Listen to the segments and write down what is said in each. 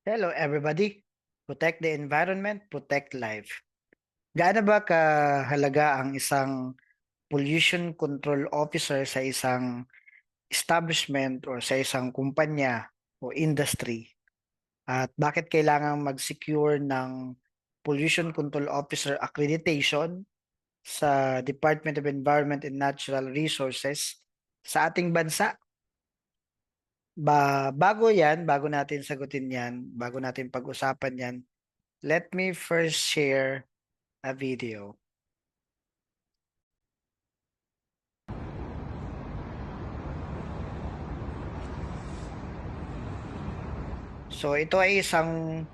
Hello everybody. Protect the environment, protect life. Gaano ba kahalaga ang isang pollution control officer sa isang establishment or sa isang kumpanya o industry? At bakit kailangan mag-secure ng pollution control officer accreditation sa Department of Environment and Natural Resources sa ating bansa? Bago natin sagutin yan, bago natin pag-usapan yan, let me first share a video. So ito ay isang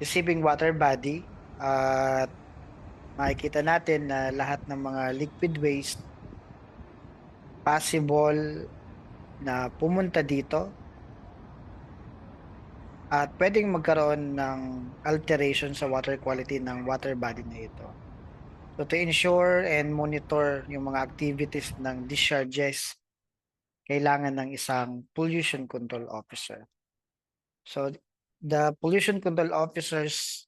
receiving water body at makikita natin na lahat ng mga liquid waste possible na pumunta dito at pwedeng magkaroon ng alteration sa water quality ng water body na ito. So to ensure and monitor yung mga activities ng discharges, kailangan ng isang pollution control officer. So the pollution control officers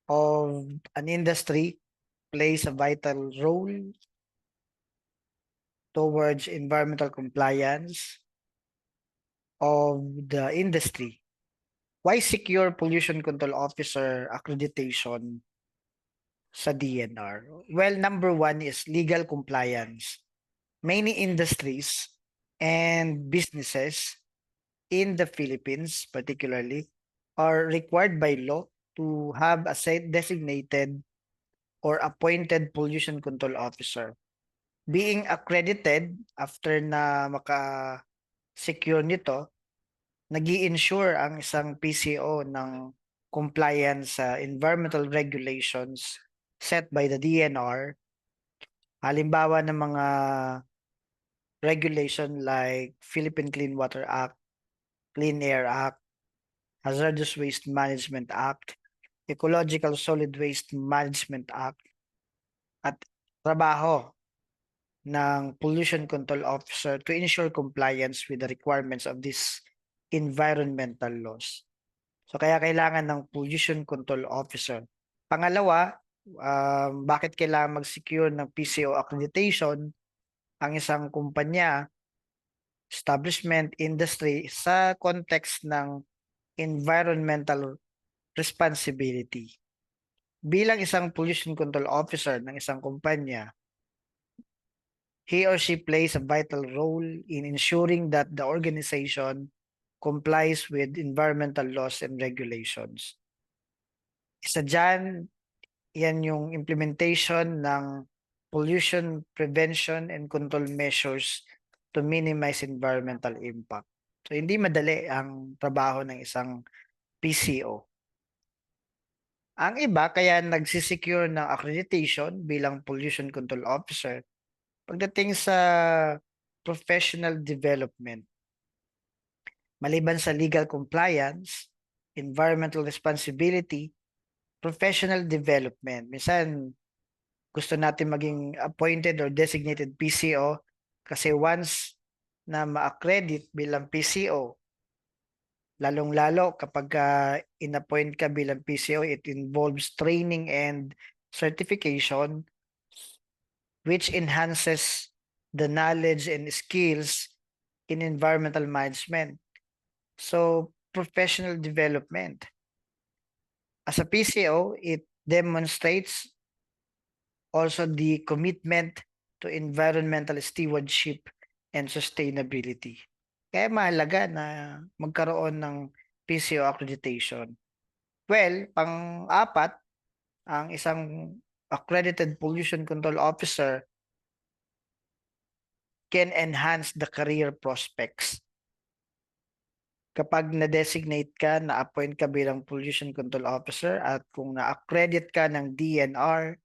of an industry plays a vital role towards environmental compliance of the industry. Why secure pollution control officer accreditation sa DNR? Well, number one is legal compliance. Many industries and businesses in the Philippines, particularly, are required by law to have a designated or appointed pollution control officer. Being accredited after na maka-secure nito, nag-i-ensure ang isang PCO ng compliance sa environmental regulations set by the DNR. Halimbawa ng mga regulation like Philippine Clean Water Act, Clean Air Act, Hazardous Waste Management Act, Ecological Solid Waste Management Act, at trabaho ng pollution control officer to ensure compliance with the requirements of these environmental laws. So kaya kailangan ng pollution control officer. Pangalawa, bakit kailangan mag-secure ng PCO accreditation ang isang kumpanya, establishment, industry sa context ng environmental responsibility. Bilang isang pollution control officer ng isang kumpanya, he or she plays a vital role in ensuring that the organization complies with environmental laws and regulations. Isa dyan, yan yung implementation ng pollution prevention and control measures to minimize environmental impact. So hindi madali ang trabaho ng isang PCO. Ang iba kaya nagsisecure ng accreditation bilang pollution control officer pagdating sa professional development. Maliban sa legal compliance, environmental responsibility, professional development. Minsan, gusto natin maging appointed or designated PCO kasi once na ma-accredit bilang PCO, lalong-lalo kapag in-appoint ka bilang PCO, it involves training and certification which enhances the knowledge and skills in environmental management. So, professional development. As a PCO, it demonstrates also the commitment to environmental stewardship and sustainability. Kaya mahalaga na magkaroon ng PCO accreditation. Well, pang-apat, ang isang accredited pollution control officer can enhance the career prospects. Kapag na-designate ka, na-appoint ka bilang pollution control officer at kung na-accredit ka ng DNR,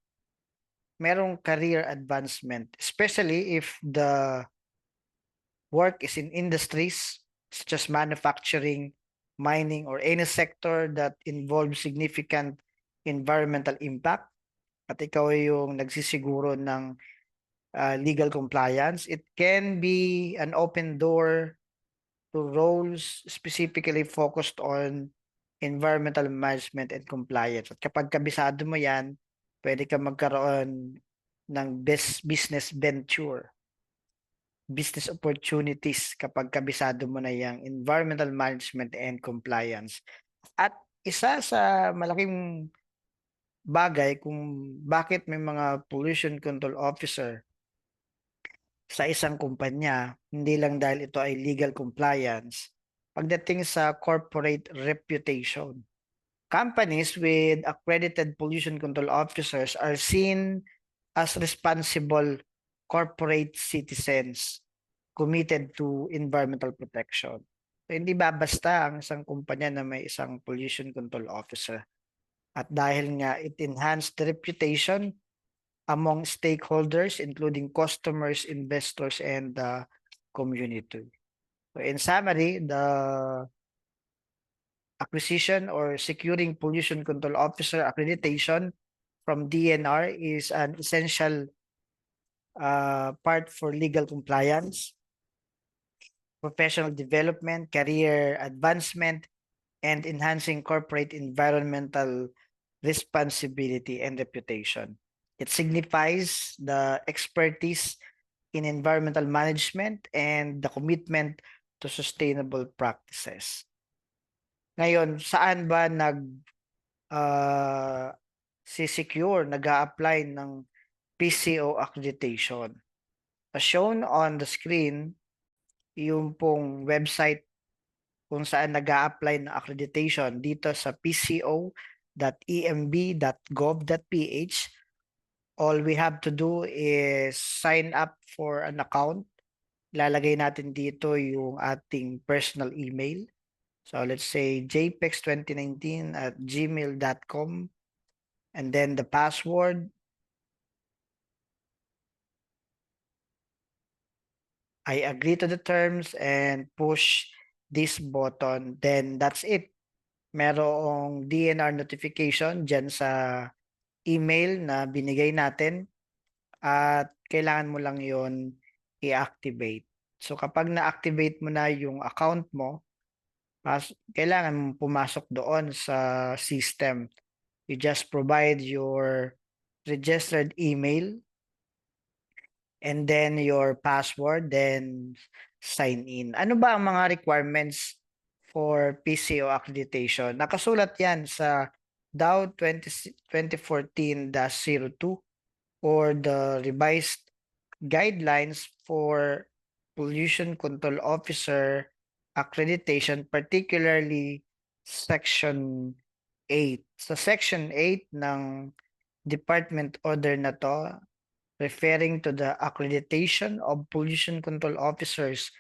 merong career advancement, especially if the work is in industries such as manufacturing, mining, or any sector that involves significant environmental impact at ikaw yung nagsisiguro ng legal compliance. It can be an open door to roles specifically focused on environmental management and compliance. At kapag kabisado mo yan, pwede ka magkaroon ng business venture, business opportunities kapag kabisado mo na yung environmental management and compliance. At isa sa malaking bagay kung bakit may mga pollution control officer sa isang kumpanya, hindi lang dahil ito ay legal compliance, pagdating sa corporate reputation. Companies with accredited pollution control officers are seen as responsible corporate citizens committed to environmental protection. So, hindi ba basta ang isang kumpanya na may isang pollution control officer? At dahil nga it enhanced the reputation among stakeholders including customers, investors, and the community. So in summary, the acquisition or securing pollution control officer accreditation from DNR is an essential part for legal compliance, professional development, career advancement, and enhancing corporate environmental responsibility and reputation. It signifies the expertise in environmental management and the commitment to sustainable practices. Ngayon, saan ba si-secure, nag-a-apply ng PCO accreditation? As shown on the screen, yung pong website kung saan nag-a-apply ng accreditation dito sa pco.emb.gov.ph. All we have to do is sign up for an account. Lalagay natin dito yung ating personal email. So let's say jpex2019@gmail.com, and then the password. I agree to the terms and push this button. Then that's it. Merong DNR notification dyan sa email na binigay natin at kailangan mo lang yon i-activate. So kapag na-activate mo na yung account mo, kailangan mo pumasok doon sa system. You just provide your registered email and then your password, then sign in. Ano ba ang mga requirements for PCO accreditation? Nakasulat yan sa DAO 2014-02 or the revised guidelines for pollution control officer accreditation, particularly Section 8. Sa Section 8 ng Department Order na to, referring to the accreditation of pollution control officers,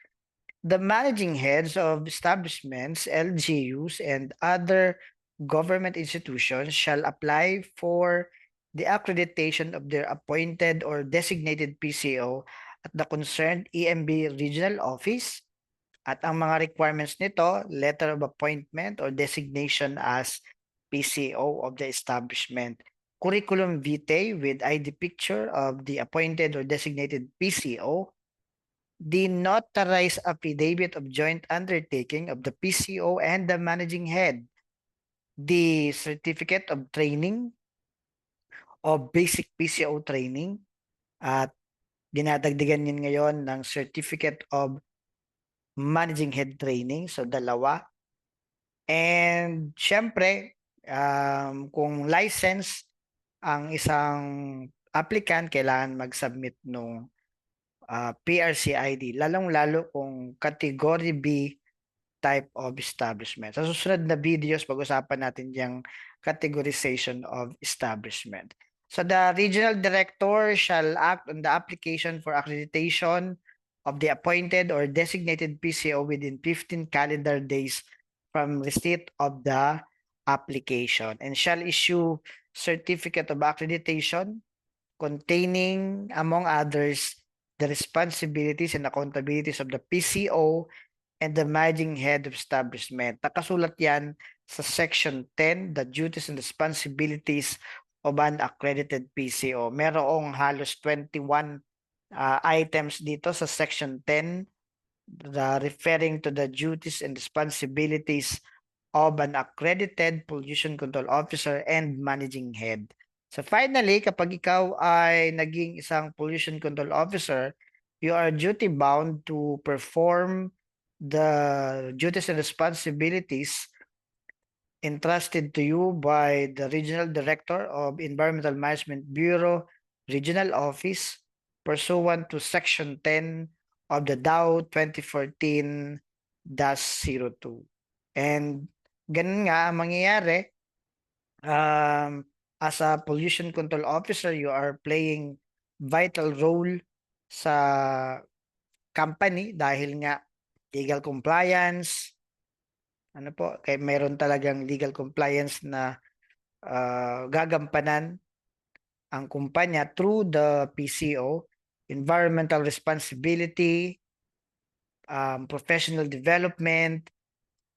the managing heads of establishments, LGUs, and other government institutions shall apply for the accreditation of their appointed or designated PCO at the concerned EMB regional office. At ang mga requirements nito, letter of appointment or designation as PCO of the establishment, curriculum vitae with ID picture of the appointed or designated PCO, the notarized affidavit of joint undertaking of the PCO and the managing head, the certificate of training of basic PCO training, at dinadagdagan yun ngayon ng certificate of managing head training, so dalawa. And syempre, kung license ang isang applicant, kailangan mag-submit ng PRC ID, lalong-lalo kung category B type of establishment. Sa susunod na videos, pag-usapan natin yung categorization of establishment. So the regional director shall act on the application for accreditation of the appointed or designated PCO within 15 calendar days from receipt of the application and shall issue certificate of accreditation containing, among others, the responsibilities and accountabilities of the PCO and the managing head of establishment. Nakasulat yan sa Section 10, the duties and responsibilities of an accredited PCO. Merong halos 21 items dito sa Section 10, referring to the duties and responsibilities of an accredited pollution control officer and managing head. So finally, kapag ikaw ay naging isang pollution control officer, you are duty bound to perform the duties and responsibilities entrusted to you by the Regional Director of Environmental Management Bureau, Regional Office, pursuant to Section 10 of the DAO 2014-02. And ganun nga ang mangyayari, as a pollution control officer, you are playing vital role sa company dahil nga legal compliance, ano po, kay mayroon talagang legal compliance na gagampanan ang kumpanya through the PCO, environmental responsibility, professional development,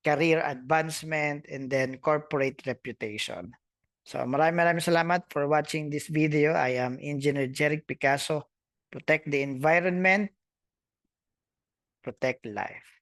career advancement, and then corporate reputation. So maraming salamat for watching this video. I am Engineer Jeric Picasso. Protect the environment, protect life.